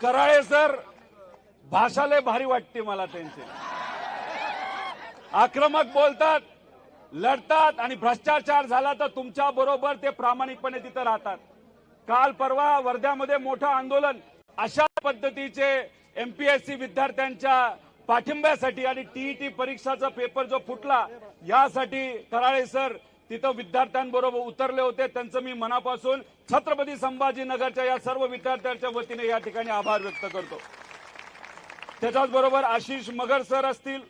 Karale sir भाषा लय भारी वाटते मला त्यांची. आक्रमक बोलतात, लढतात आणि भ्रष्टाचार झाला तर तुमच्या बरोबर ते प्रामाणिकपणे तिथे राहतात. काल परवा वर्ध्यामध्ये मोठं आंदोलन अशा पद्धतीचे एमपीएससी विद्यार्थ्यांच्या पाठिंब्यासाठी आणि टीईटी परीक्षाचा पेपर जो फुटला यासाठी कराळे सर तिथं विद्यार्थ्यांबरोबर उतरले होते. त्यांचं मी मनापासून छत्रपती संभाजीनगरच्या या सर्व विद्यार्थ्यांच्या वतीने या ठिकाणी आभार व्यक्त करतो. त्याच्याच बरोबर आशिष मगर सर असतील,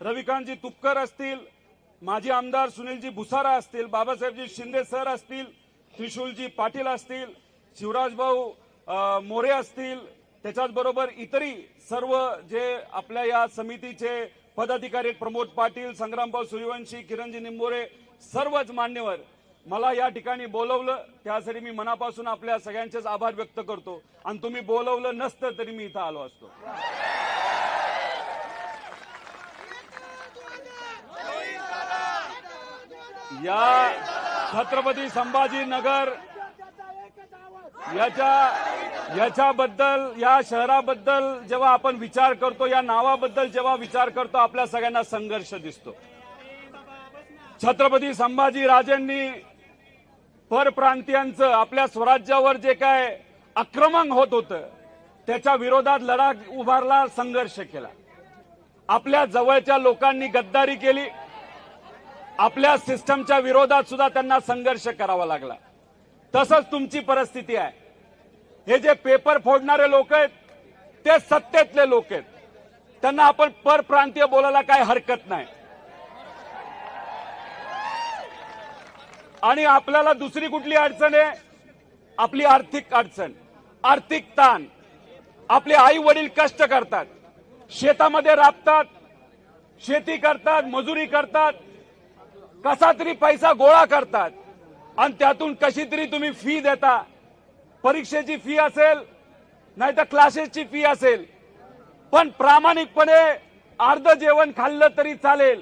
रविकांतजी तुपकर असतील, माजी आमदार सुनीलजी भुसारा असतील, बाबासाहेबजी शिंदे सर असतील, त्रिशूलजी पाटील असतील, शिवराजभाऊ मोरे असतील, त्याच्याच बरोबर इतरही सर्व जे आपल्या या समितीचे पदाधिकारी प्रमोद पाटील, संग्रामभाऊ सूर्यवंशी, किरणजी निंबोरे, सर्वच मान्यवर मला या ठिकाणी बोलवलं त्यासाठी मी मनापासून आपल्या सगळ्यांचेच आभार व्यक्त करतो. आणि तुम्ही बोलवलं नसतं तरी मी इथं आलो असतो. या छत्रपती संभाजीनगर याच्याबद्दल, या शहराबद्दल जेव्हा आपण विचार करतो, या नावाबद्दल जेव्हा विचार करतो, आपल्या सगळ्यांना संघर्ष दिसतो. छत्रपती संभाजी राजेंनी परप्रांतीयांचं आपल्या स्वराज्यावर जे काय आक्रमण होत होतं त्याच्या विरोधात लढा उभारला, संघर्ष केला. आपल्या जवळच्या लोकांनी गद्दारी केली, आपल्या सिस्टमच्या विरोधात सुद्धा त्यांना संघर्ष करावा लागला. तसंच तुमची परिस्थिती आहे. हे जे पेपर फोडणारे लोक आहेत ते सत्तेतले लोक आहेत, त्यांना आपण परप्रांतीय बोलायला काय हरकत नाही. आणि आपल्याला दुसरी कुठली अडचण आहे? आपली आर्थिक अडचण, आर्थिक ताण. आपले आई वडील कष्ट करतात, शेतामध्ये राबतात, शेती करतात, मजुरी करतात, कसा तरी पैसा गोळा करतात आणि त्यातून कशी तरी तुम्ही फी देता. परीक्षेची फी असेल नाही तर क्लासेसची फी असेल, पण प्रामाणिकपणे अर्ध जेवण खाल्लं तरी चालेल,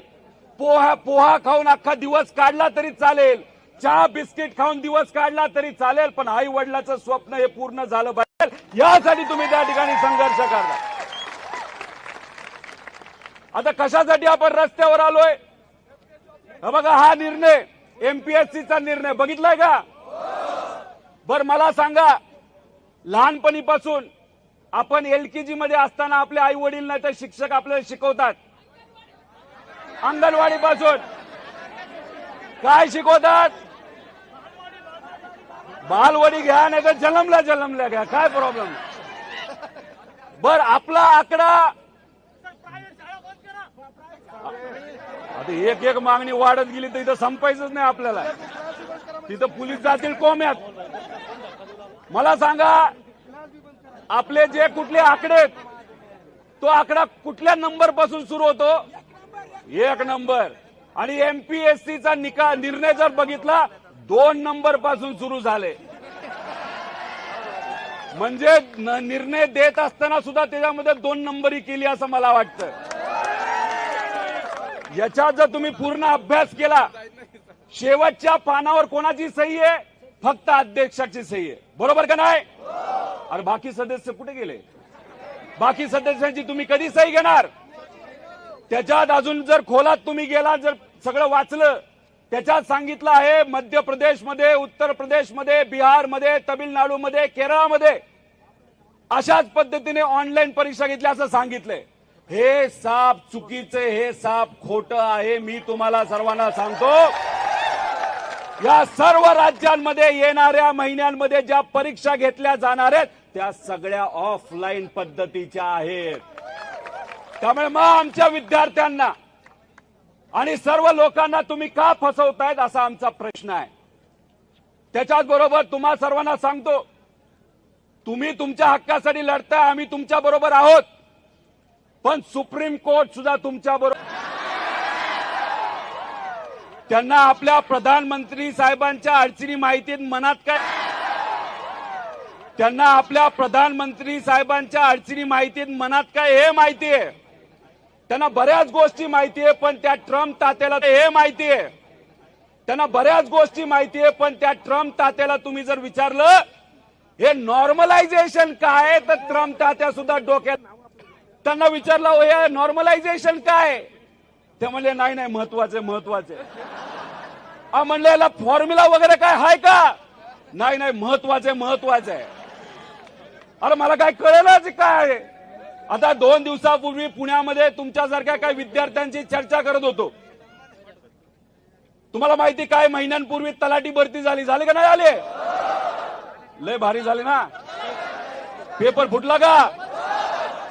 पोहा खाऊन अख्खा दिवस काढला तरी चालेल, चहा बिस्किट खाऊन दिवस काढला तरी चालेल, पण आई वडिलाचं स्वप्न हे पूर्ण झालं पाहिजे यासाठी तुम्ही त्या ठिकाणी संघर्ष करता. आता कशासाठी आपण रस्त्यावर आलोय? बघा, हा निर्णय एमपीएससीचा निर्णय बघितलाय का? बर मला सांगा, लहानपणीपासून आपण एलकेजी मध्ये असताना आपले आई वडील नाही तर शिक्षक आपल्याला शिकवतात, अंगणवाडीपासून काय शिकवतात? बालवाडी घ्या नाही तर जन्मल्या घ्या, काय प्रॉब्लेम. बर आपला आकडा आता एक एक मागणी वाढत गेली तर इथं संपायचंच नाही आपल्याला, तिथं पोलीस जातील कोम्यात. मला सांगा, आपले जे कुठले आकडे आहेत तो आकडा कुठल्या नंबर पासून सुरू होतो? 1 नंबर. आणि एमपीएससीचा निर्णय जर बघितला 2 नंबर पासून सुरू झाले. म्हणजे निर्णय देत असताना सुद्धा त्याच्यामध्ये 2 नंबरी केली असं मला वाटतं. याचा जर तुम्ही पूर्ण अभ्यास केला, शेवटच्या पानावर कोणाची सही आहे? फक्त अध्यक्षाची सही आहे, बरोबर का नाही? अरे बाकी सदस्य कुठे गेले? बाकी सदस्यांची तुम्ही कधी सही घेणार? त्याच्यात अजून जर खोलात तुम्ही गेला, जर सगळं वाचलं, त्याच्यात सांगितलं आहे मध्य प्रदेशमध्ये, उत्तर प्रदेशमध्ये, बिहारमध्ये, तमिळनाडूमध्ये, केरळमध्ये अशाच पद्धतीने ऑनलाईन परीक्षा घेतल्या असं सांगितलंय. हे साप चुकीचे, हे साप खोटं आहे. मी तुम्हाला सर्वांना सांगतो, या सर्व राज्यांमध्ये येणाऱ्या महिन्यांमध्ये ज्या परीक्षा घेतल्या जाणार आहेत त्या सगळ्या ऑफलाईन पद्धतीच्या आहेत. त्यामुळे मग आमच्या विद्यार्थ्यांना आणि सर्व लोकांना तुम्ही का फसवतायत असा आमचा प्रश्न आहे. त्याच्याच बरोबर तुम्हा सर्वांना सांगतो, तुम्ही तुमच्या हक्कासाठी लढताय, आम्ही तुमच्या बरोबर आहोत, पण सुप्रीम कोर्ट सुद्धा तुमच्या बरोबर. त्यांना आपल्या प्रधानमंत्री साहेबांच्या अडचणी माहितीत मनात काय? त्यांना आपल्या प्रधानमंत्री साहेबांच्या अडचणी माहितीत मनात काय हे माहिती आहे. त्यांना बऱ्याच गोष्टी माहिती आहे, पण त्या ट्रम्प तात्याला हे माहिती आहे. त्यांना बऱ्याच गोष्टी माहिती आहे, पण त्या ट्रम्प तात्याला तुम्ही जर विचारलं हे नॉर्मलायझेशन काय तर ट्रम्प तात्या सुद्धा डोक्यात. त्यांना विचारलं हो हे नॉर्मलायझेशन काय, ते म्हणले नाही नाही महत्वाचे महत्वाचे. म्हणले याला फॉर्म्युला वगैरे काय हाय का, नाही नाही महत्वाचे महत्वाचे आहे. अरे मला काय कळेलच काय. आता 2 दिवसापूर्वी पुण्यामध्ये तुमच्यासारख्या काही विद्यार्थ्यांची चर्चा करत होतो. तुम्हाला माहिती काय महिन्यांपूर्वी तलाठी भरती झाली का नाही झाली, लय भारी झाली ना. पेपर फुटला का,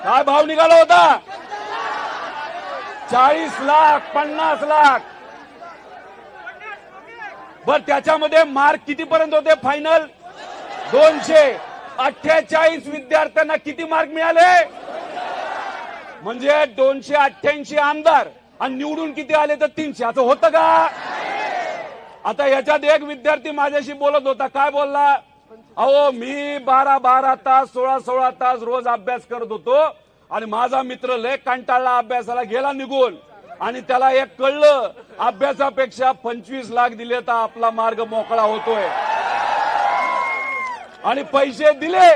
काय भाव निघाला होता, 40 लाख 50 लाख. बर त्याच्यामध्ये मार्क किती पर्यंत होते फायनल, 248 विद्यार्थ्यांना किती मार्क मिळाले, म्हणजे 288 आमदार आणि निवडून किती आले तर 300. असं होतं का. आता याच्यात एक विद्यार्थी माझ्याशी बोलत होता, काय बोलला, अहो मी 12 तास 16 तास रोज अभ्यास करत होतो आणि माझा मित्र लय कंटाळला अभ्यासाला गेला निघून, आणि त्याला एक कळलं अभ्यासापेक्षा 25 लाख दिले तर आपला मार्ग मोकळा होतोय, आणि पैसे दिले,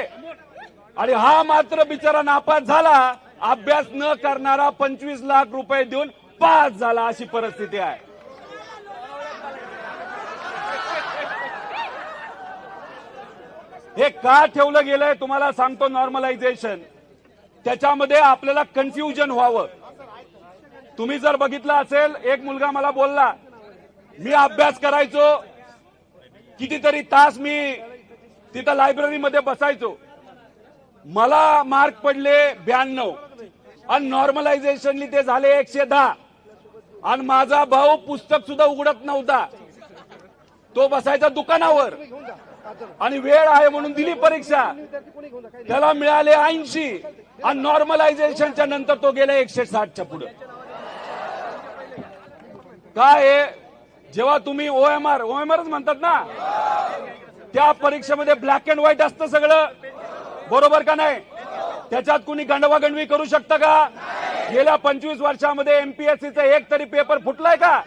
आणि हा मात्र बिचारा नापास झाला. अभ्यास न करणारा 25 लाख रुपये देऊन पास झाला, अशी परिस्थिती आहे. हे का ठेवलं गेलंय तुम्हाला सांगतो. नॉर्मलायझेशन त्याच्यामध्ये आपल्याला कन्फ्युजन व्हावं. तुम्ही जर बघितलं असेल, एक मुलगा मला बोलला, मी अभ्यास करायचो कितीतरी तास, मी तिथं लायब्ररीमध्ये बसायचो, मला मार्क पडले 92 आणि नॉर्मलायझेशनली ते झाले 110, आणि माझा भाऊ पुस्तक सुद्धा उघडत नव्हता, तो बसायचा दुकानावर आणि वेळ आहे म्हणून दिली परीक्षा, त्याला मिळाले 80, आणि नॉर्मलायझेशनच्या नंतर तो गेला 160च्या पुढे. काय जेव्हा तुम्ही ओएमआरच म्हणतात ना, त्या परीक्षेमध्ये ब्लॅक अँड व्हाईट असतं सगळं, बरोबर का नाही, त्याच्यात कुणी गंडवागंडवी करू शकतं का. गेल्या 25 वर्षामध्ये एमपीएससीचा एक तरी पेपर फुटलाय का.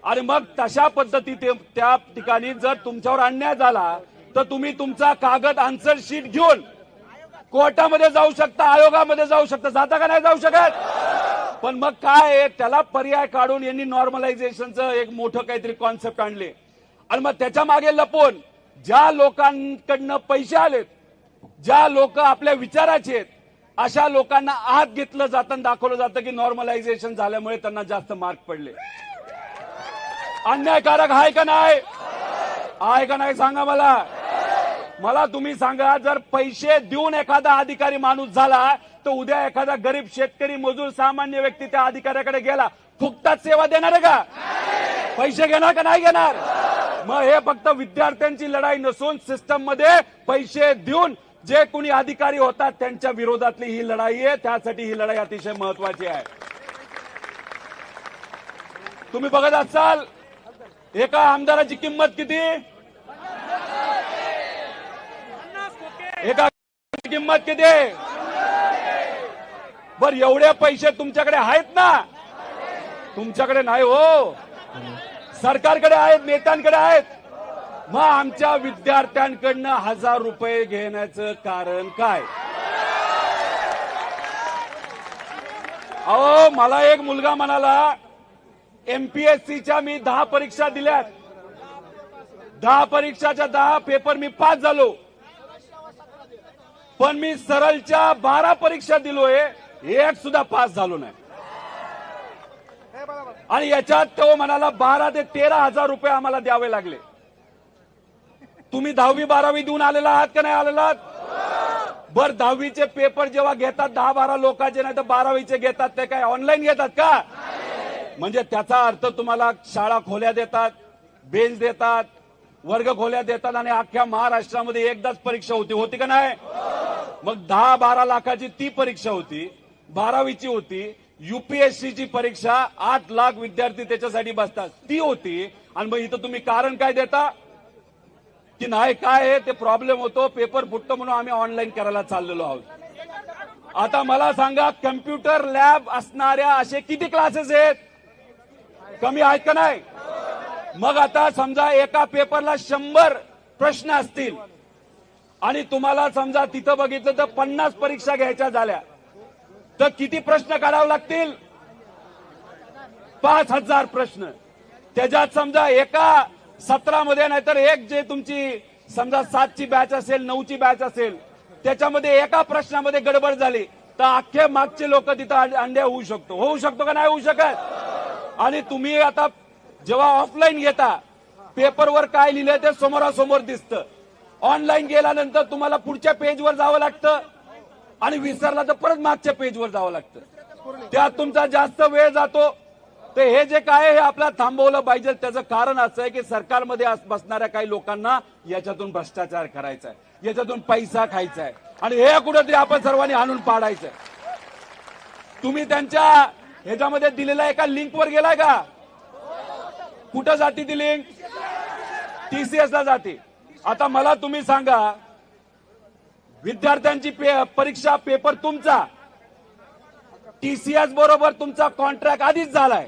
आणि मग तशा पद्धतीने त्या ठिकाणी जर तुमच्यावर अन्याय झाला तर तुम्ही तुमचा कागद आन्सर शीट घेऊन कोर्टामध्ये जाऊ शकता, आयोगामध्ये जाऊ शकता, जाता का नाही जाऊ शकत. पण मग काय त्याला पर्याय काढून यांनी नॉर्मलायझेशनचं एक मोठं काहीतरी कॉन्सेप्ट आणले, आणि मग त्याच्या मागे लपून ज्या लोकांकडनं पैसे आलेत, ज्या लोक आपल्या विचाराचे आहेत, अशा लोकांना आत घेतलं जातं आणि दाखवलं जातं की नॉर्मलायझेशन झाल्यामुळे त्यांना जास्त मार्क पडले. अन्यायकारक आहे का नाही, आहे का नाही सांगा मला तुम्ही सांगा. जर पैसे देऊन एखादा अधिकारी माणूस झाला तर उद्या एखादा गरीब शेतकरी मजूर सामान्य व्यक्ती त्या अधिकाऱ्याकडे गेला, फुकटात सेवा देणार आहे का, पैसे घेणार का नाही घेणार. मग हे फक्त विद्यार्थ्यांची लढाई नसून सिस्टम मध्ये पैसे देऊन जे कोणी अधिकारी होतात त्यांच्या विरोधातली ही लढाई आहे. त्यासाठी ही लढाई अतिशय महत्वाची आहे. तुम्ही बघत असाल एका आमदाराची किंमत किती, एका किंमत किती. बर एवढे पैसे तुमच्याकडे आहेत ना, तुमच्याकडे नाही हो, सरकारकडे आहेत, नेत्यांकडे आहेत. मग आमच्या विद्यार्थ्यांकडनं 1000 रुपये घेण्याचं कारण काय. अहो मला एक मुलगा म्हणाला, एमपीएससीच्या मी 10 परीक्षा दिल्यात, 10 परीक्षाच्या 10 पेपर मी पास झालो, पण मी सरळच्या 12 परीक्षा दिलोय, एक सुद्धा पास झालो नाही. आणि याच्यात तो म्हणाला 12 ते 13,000 रुपये आम्हाला द्यावे लागले. तुम्ही 10वी 12वी देऊन आलेला आहात का नाही आलेला. बर 10वीचे पेपर जेव्हा घेतात 10-12 लोकांचे, नाही तर 12वीचे घेतात ते काय ऑनलाईन घेतात का. म्हणजे त्याचा अर्थ तुम्हाला शाळा खोल्या देतात, बेंच देतात, वर्ग खोल्या देतात, आणि अख्ख्या महाराष्ट्रामध्ये एकदाच परीक्षा होती का नाही. मग 10-12 लाखाची ती परीक्षा होती, 12वीची होती. युपीएससीची परीक्षा 8 लाख विद्यार्थी त्याच्यासाठी बसतात ती होती. आणि मग इथं तुम्ही कारण काय देता की नाही काय आहे ते प्रॉब्लेम होतो, पेपर फुटतो म्हणून आम्ही ऑनलाईन करायला चाललेलो आहोत. आता मला सांगा, कम्प्युटर लॅब असणाऱ्या असे किती क्लासेस आहेत, कमी आहेत का नाही. मग आता समजा एका पेपरला 100 प्रश्न असतील आणि तुम्हाला समजा तिथं बघितलं तर 50 परीक्षा घ्यायच्या झाल्या तर किती प्रश्न काढावे लागतील? 5000 प्रश्न. त्याच्यात समजा एका सत्रामध्ये नाहीतर एक जे तुमची समजा 7ची बॅच असेल 9ची बॅच असेल त्याच्यामध्ये एका प्रश्नामध्ये गडबड झाली तर अख्खे मागचे लोक तिथं अंड्या होऊ शकतो का नाही होऊ शकत? आणि तुम्ही आता जेव्हा ऑफलाईन घेता पेपरवर काय लिहिलंय ते समोरासमोर दिसतं. ऑनलाईन गेल्यानंतर तुम्हाला पुढच्या पेजवर जावं लागतं आणि विसरला तर परत मागच्या पेजवर जावं लागतं. त्यात तुमचा जास्त वेळ जातो. तर हे जे काय हे आपल्याला थांबवलं पाहिजे. त्याचं कारण असं आहे की सरकारमध्ये बसणाऱ्या काही लोकांना याच्यातून भ्रष्टाचार करायचा आहे, याच्यातून पैसा खायचा आहे आणि हे कुठेतरी आपण सर्वांनी आणून पाडायचंय. तुम्ही त्यांच्या ह्याच्यामध्ये दिलेल्या एका लिंकवर गेलाय का? कुठं जाती ती लिंक? TCS ला जाते. आता मला तुम्ही सांगा, विद्यार्थ्यांची परीक्षा पेपर तुमचा TCS बरोबर तुमचा कॉन्ट्रॅक्ट आधीच झालाय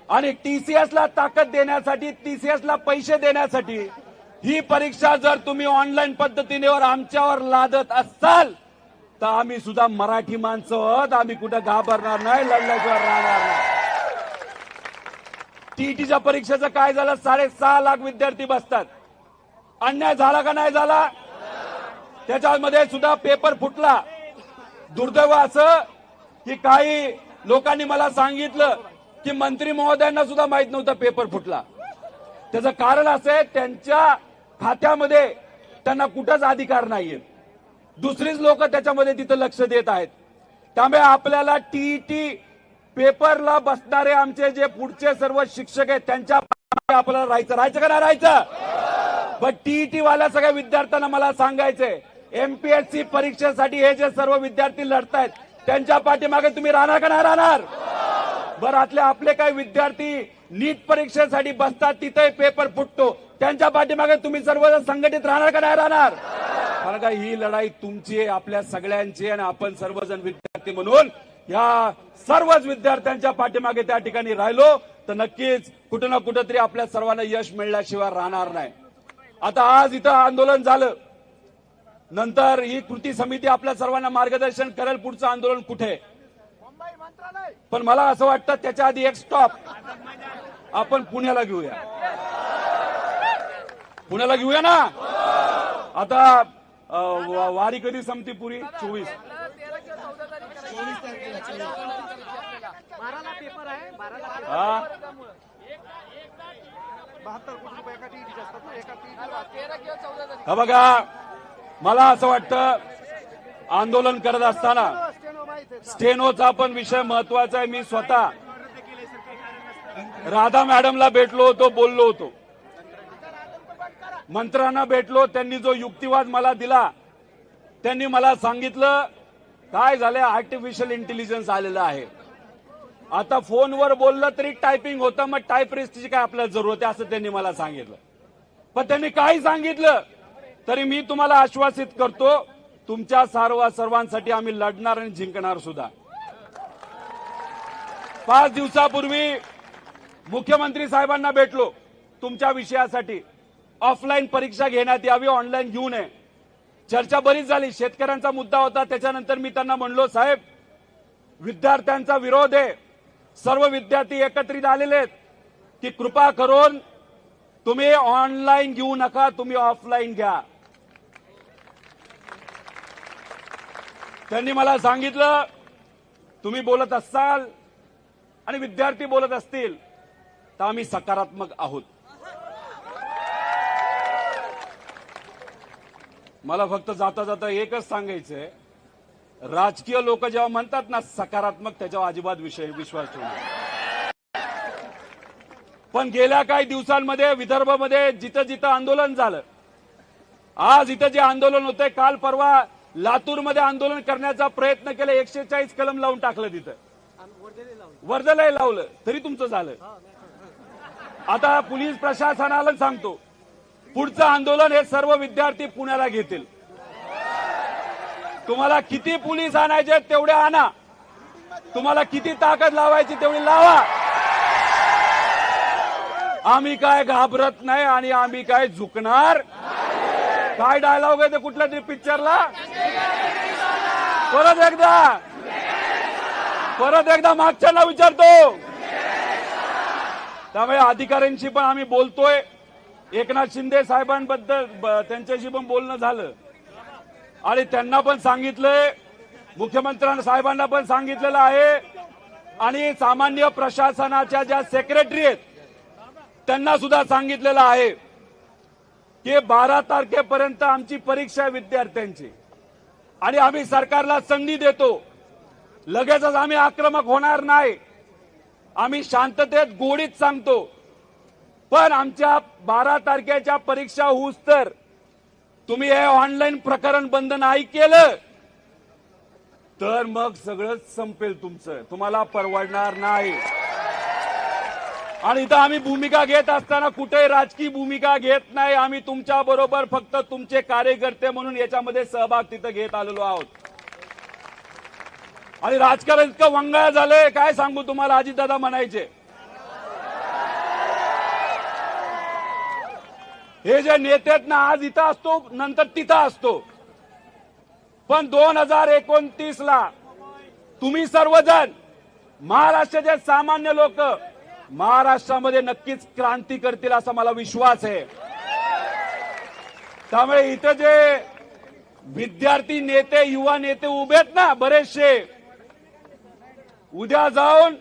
आणि TCS ला ताकद देण्यासाठी, TCS ला पैसे देण्यासाठी ही परीक्षा जर तुम्ही ऑनलाईन पद्धतीने आमच्यावर लादत असाल तर आम्ही सुद्धा मराठी माणसं आहोत. आम्ही कुठं घाबरणार नाही, लढल्याशिवाय राहणार नाही. टीईटीच्या परीक्षेचं काय झालं? 6.5 लाख विद्यार्थी बसतात. अन्याय झाला का नाही झाला? त्याच्यामध्ये सुद्धा पेपर फुटला. दुर्दैव असं की काही लोकांनी मला सांगितलं की मंत्री महोदयांना सुद्धा माहित नव्हतं पेपर फुटला. त्याचं कारण असं आहे त्यांच्या खात्यामध्ये त्यांना कुठंच अधिकार नाहीये. दुसरीच लोक त्याच्यामध्ये तिथं लक्ष देत आहेत. त्यामुळे आपल्याला टीईटी पेपरला बसणारे आमचे जे पुढचे सर्व शिक्षक आहेत त्यांच्या आपल्याला राहायचं का नाही राहायचं? पण टीईटी वाल्या सगळ्या विद्यार्थ्यांना मला सांगायचंय, MPSC परीक्षेसाठी हे जे सर्व विद्यार्थी लढतायत त्यांच्या पाठीमागे तुम्ही राहणार का नाही राहणार? बरं, आपले काही विद्यार्थी नीट परीक्षेसाठी बसतात, तिथे पेपर फुटतो, त्यांच्या पाठीमागे तुम्ही सर्वजण संघटित राहणार का नाही राहणार? कारण का ही लढाई तुमची आहे, आपल्या सगळ्यांची, आणि आपण सर्वजण विद्यार्थी म्हणून या सर्वच विद्यार्थ्यांच्या पाठीमागे त्या ठिकाणी राहिलो तर नक्कीच कुठं ना कुठंतरी आपल्या सर्वांना यश मिळण्याशिवाय राहणार नाही. आता आज इथं आंदोलन झालं, नंतर ही कृती समिती आपल्या सर्वांना मार्गदर्शन करेल पुढचं आंदोलन कुठे. पण मला असं वाटतं त्याच्या आधी एक स्टॉप आपण पुण्याला घेऊया. पुण्याला घेऊया ना. आता वारी कधी संपती पुरी? 24 हा बघा, मला असं वाटतं आंदोलन करत असताना स्टेनोचा पण विषय महत्वाचा आहे. मी स्वतः राधा मॅडमला भेटलो होतो, बोललो होतो, मंत्र्यांना भेटलो. त्यांनी जो युक्तिवाद मला दिला, त्यांनी मला सांगितलं काय झालंय, आर्टिफिशियल इंटेलिजन्स आलेलं आहे. आता फोनवर बोललं तरी टायपिंग होतं, मग टायपिस्टची काय आपल्याला जरूरत आहे असं त्यांनी मला सांगितलं. पण त्यांनी काही सांगितलं तरी मी तुम्हाला आश्वासित करतो, तुमच्या सर्वांसाठी आम्ही लढणार आणि जिंकणार सुद्धा. 5 दिवसापूर्वी मुख्यमंत्री साहेबांना भेटलो तुमच्या विषयासाठी. ऑफलाईन परीक्षा घेण्यात यावी, ऑनलाईन घेऊ नये. चर्चा बरीच झाली. शेतकऱ्यांचा मुद्दा होता. त्याच्यानंतर मी त्यांना म्हणलो, साहेब विद्यार्थ्यांचा विरोध आहे, सर्व विद्यार्थी एकत्रित आलेले आहेत की कृपा करून तुम्ही ऑनलाईन घेऊ नका, तुम्ही ऑफलाईन घ्या. त्यांनी मला सांगितलं तुम्ही बोलत असाल आणि विद्यार्थी बोलत असतील तर आम्ही सकारात्मक आहोत. मला फक्त जाता जाता एकच सांगायचंय, राजकीय लोक जेव्हा म्हणतात ना सकारात्मक, त्याच्यावर अजिबात विश्वास ठेवू नका. पण गेल्या काही दिवसांमध्ये विदर्भामध्ये जिथं जिथं आंदोलन झालं, आज इथं जे आंदोलन होतंय, काल परवा लातूरमध्ये आंदोलन करण्याचा प्रयत्न केला, 140 कलम लावून टाकलं, तिथं वर्दळही लावलं, तरी तुमचं झालं. आता पोलीस प्रशासनाला सांगतो, पुढचं आंदोलन हे सर्व विद्यार्थी पुण्याला घेतील. तुम्हाला किती पोलीस आणायचे तेवढे आणा, तुम्हाला किती ताकद लावायची तेवढी लावा. आम्ही काय घाबरत नाही आणि आम्ही काय झुकणार. काय डायलॉग आहे ते कुठल्या तरी पिक्चरला? परत एकदा मागच्यांना विचारतो. त्यामुळे अधिकाऱ्यांशी पण आम्ही बोलतोय. एकनाथ शिंदे साहेबांबद्दल त्यांच्याशी पण बोलणं झालं आणि त्यांना पण सांगितलंय, मुख्यमंत्री साहेबांना पण सांगितलेलं आहे आणि सामान्य प्रशासनाच्या ज्या सेक्रेटरी आहेत त्यांना सुद्धा सांगितलेलं आहे की 12 तारखेपर्यंत आमची परीक्षा आहे विद्यार्थ्यांची आणि आम्ही सरकारला संधी देतो. लगेचच आम्ही आक्रमक होणार नाही. आम्ही शांततेत गोडीत सांगतो. पण आमच्या 12 तारखेच्या परीक्षा होऊस तर तुम्ही हे ऑनलाईन प्रकरण बंद नाही केलं तर मग सगळंच संपेल तुमचं. तुम्हाला परवडणार नाही. आणि इथं आम्ही भूमिका घेत असताना कुठेही राजकीय भूमिका घेत नाही. आम्ही तुमच्या बरोबर फक्त तुमचे कार्यकर्ते म्हणून याच्यामध्ये सहभाग तिथं घेत आलेलो आहोत. आणि राजकारण इतकं वंगाळ झालंय काय सांगू तुम्हाला. अजितदादा म्हणायचे हे जे नेते आहेत ना, आज इथं असतो नंतर तिथं असतो. पण 2029 ला तुम्ही सर्वजण महाराष्ट्राचे सामान्य लोक महाराष्ट्रामध्ये नक्कीच क्रांती करतील असा मला विश्वास आहे. त्यामुळे इथं जे विद्यार्थी नेते युवा नेते उभे आहेत ना बरेचसे, उद्या जाऊन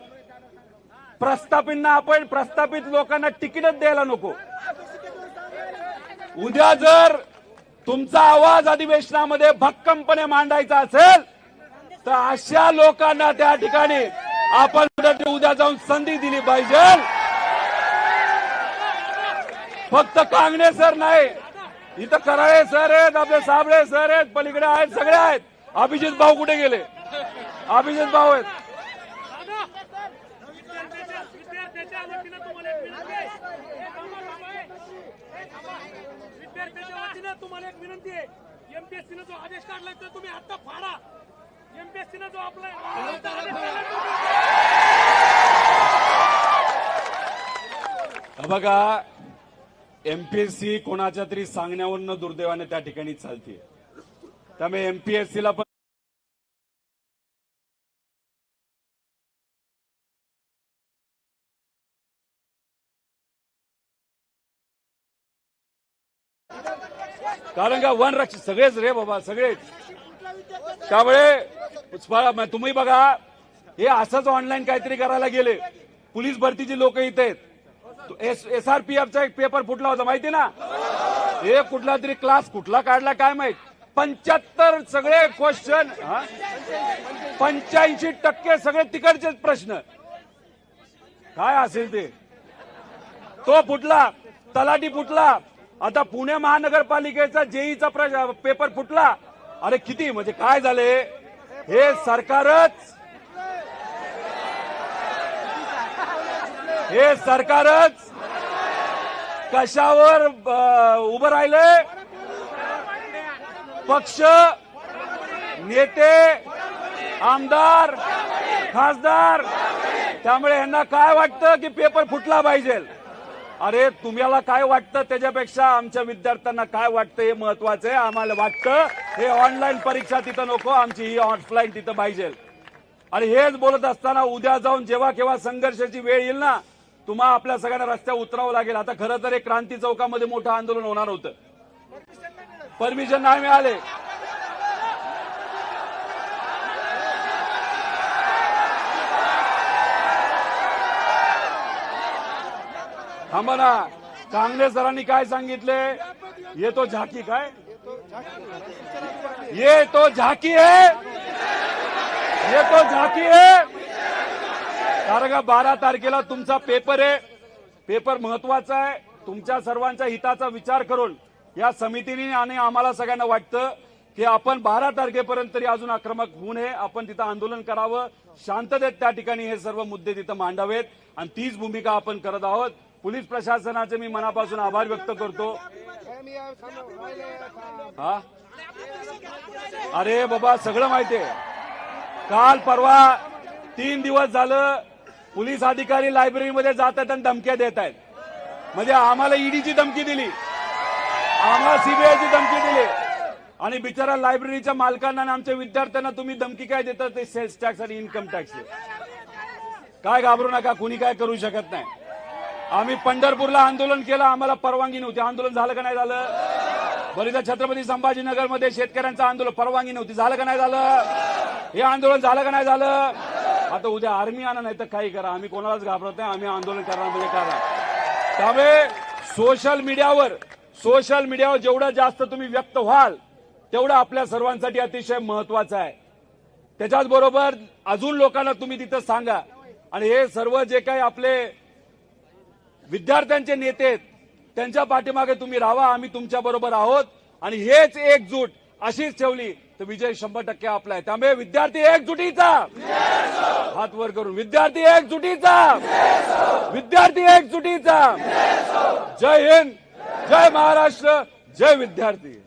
प्रस्थापित लोकांना तिकीटच द्यायला नको. उद्या जर तुमचा आवाज अधिवेशनामध्ये भक्कमपणे मांडायचा असेल तर अशा लोकांना त्या ठिकाणी आपण उद्या जाऊन संधी दिली पाहिजे. फक्त कांगणे सर नाही, इथं कराळे सर आहेत, आपले साबळे सर आहेत, पलीकडे आहेत, सगळे आहेत. अभिजित भाऊ कुठे गेले? अभिजित भाऊ आहेत. विद्यार्थ्यांच्या वतीनं तुम्हाला एक विनंती आहे. एमपीएससीने जो आदेश काढलाय तर तुम्ही आता फाडा. एमपीएससीने जो आपला बघा, एमपीएससी कोणाच्या तरी सांगण्यावरनं दुर्दैवाने त्या ठिकाणी चालते. त्यामुळे एमपीएससीला पण कारण का वनरक्षक सगळेच रे बाबा, सगळेच. त्यामुळे तुम्ही बघा, हे असंच ऑनलाईन काहीतरी करायला गेले. पोलीस भरतीची लोक इथे आहेत. SRPFचा एक पेपर फुटला होता माहिती ना. हे कुठला तरी क्लास कुठला काढला काय माहित. 75 सगळे क्वेश्चन, 85% सगळे तिकडचेच प्रश्न. काय असेल ते तो फुटला. तलाठी फुटला. आता पुणे महानगरपालिकेचा जेईचा पेपर फुटला. अरे किती म्हणजे काय झाले. हे सरकारच कशावर उभं राहिलंय. पक्ष, नेते, आमदार, खासदार. त्यामुळे यांना काय वाटतं की पेपर फुटला पाहिजे. अरे तुम्हाला काय वाटतं त्याच्यापेक्षा आमच्या विद्यार्थ्यांना काय वाटतं हे महत्वाचं आहे. आम्हाला वाटतं हे ऑनलाईन परीक्षा तिथं नको, आमची ही ऑफलाईन तिथं पाहिजे. आणि हेच बोलत असताना उद्या जाऊन जेव्हा केव्हा संघर्षाची वेळ येईल ना, तुम्हाला आपल्या सगळ्यांना रस्त्यावर उतरावं लागेल. आता खरं तर एक क्रांती चौकामध्ये मोठं आंदोलन होणार होतं, परमिशन नाही मिळाले. थांबा ना, काँग्रेस सरांनी काय सांगितले. ये तो झाकी काय, ये तो झाकी है, ये तो झाकी है. कारण का 12 तारखेला तुमचा पेपर आहे. पेपर महत्वाचा आहे. तुमच्या सर्वांच्या हिताचा विचार करून या समितीने आणि आम्हाला सगळ्यांना वाटतं की आपण 12 तारखेपर्यंत तरी अजून आक्रमक होऊ नये. आपण तिथं आंदोलन करावं, शांततेत त्या ठिकाणी हे सर्व मुद्दे तिथं मांडावेत आणि तीच भूमिका आपण करत आहोत. पोलीस प्रशासनाचे मी मनापासून आभार व्यक्त करतो. हा अरे बाबा सगळं माहितीये. काल परवा 3 दिवस झालं पोलीस अधिकारी लायब्ररीमध्ये जात आहेत आणि धमक्या देत आहेत. म्हणजे आम्हाला ईडीची धमकी दिली. आम्हाला सीबीआयची धमकी दिली आणि बिचारा लायब्ररीच्या मालकांना आणि आमच्या विद्यार्थ्यांना तुम्ही धमकी काय देता ते सेल्स टॅक्स आणि इन्कम टॅक्स. काय घाबरू नका, कुणी काय करू शकत नाही. आम्ही पंढरपूरला आंदोलन केलं, आम्हाला परवानगी नव्हती. आंदोलन झालं का नाही झालं? बरीदा छत्रपती संभाजीनगरमध्ये शेतकऱ्यांचं आंदोलन, परवानगी नव्हती, झालं का नाही झालं? हे आंदोलन झालं का नाही झालं? आता उद्या आर्मी आणा नाही तर काही करा, आम्ही कोणालाच घाबरत नाही. आम्ही आंदोलन करणार म्हणजे करा. त्यामुळे सोशल मीडियावर जेवढं जास्त तुम्ही व्यक्त व्हाल तेवढं आपल्या सर्वांसाठी अतिशय महत्वाचं आहे. त्याच्याच बरोबर अजून लोकांना तुम्ही तिथं सांगा. आणि हे सर्व जे काही आपले विद्यार्थ्यांचे नेते आहेत त्यांच्या पाठीमागे तुम्ही राहा. आम्ही तुमच्या बरोबर आहोत आणि हेच एकजूट अशीच ठेवली तर विजय 100% आपला आहे. त्यामुळे विद्यार्थी एकजुटीचा हात वर करून, विद्यार्थी एकजुटीचा, विद्यार्थी एकजुटीचा. जय हिंद, जय महाराष्ट्र, जय विद्यार्थी.